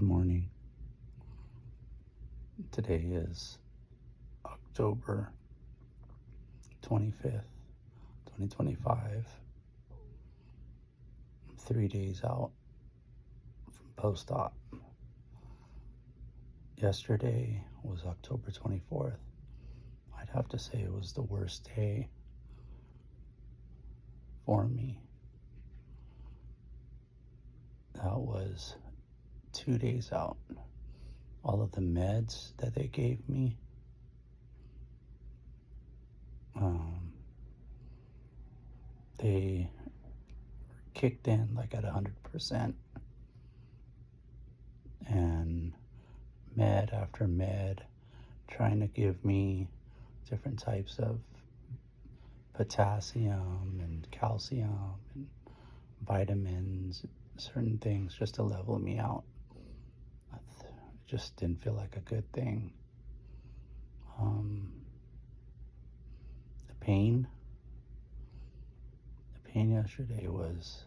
morning. Today is October 25th, 2025. I'm 3 days out from post-op. Yesterday was October 24th. I'd have to say it was the worst day for me. That was 2 days out. All of the meds that they gave me, they kicked in like at 100%, and med after med trying to give me different types of potassium and calcium and vitamins, certain things just to level me out. It just didn't feel like a good thing. The pain yesterday was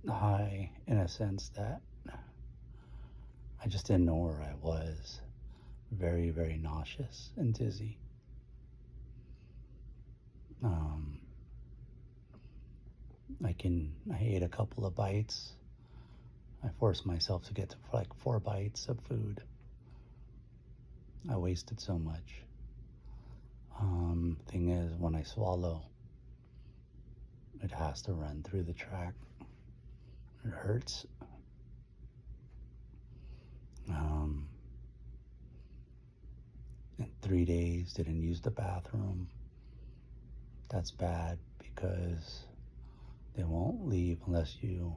high in a sense that I just didn't know where I was. Very, very nauseous and dizzy. I ate a couple of bites. I forced myself to get to like 4 bites of food. I wasted so much. Thing is, when I swallow, it has to run through the tract. It hurts. In 3 days, didn't use the bathroom. That's bad because they won't leave unless you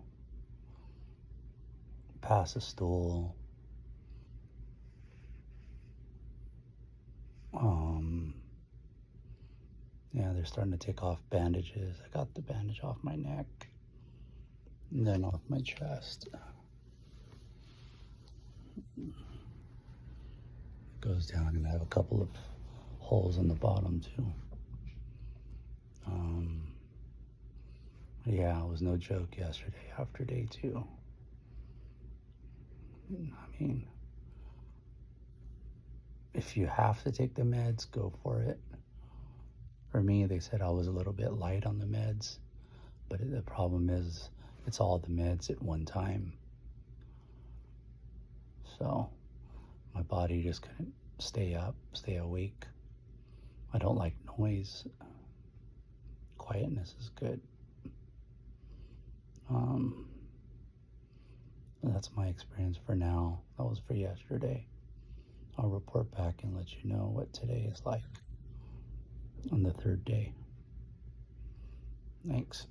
pass a stool. Yeah, they're starting to take off bandages. I got the bandage off my neck and then off my chest. It goes down, and I have a couple of holes in the bottom too. Yeah, it was no joke yesterday after day 2. I mean, if you have to take the meds, go for it. For me, they said I was a little bit light on the meds, but the problem is it's all the meds at one time. So my body just couldn't stay up, stay awake. I don't like noise. Quietness is good. That's my experience for now. That was for yesterday. I'll report back and let you know what today is like on the 3rd day. Thanks.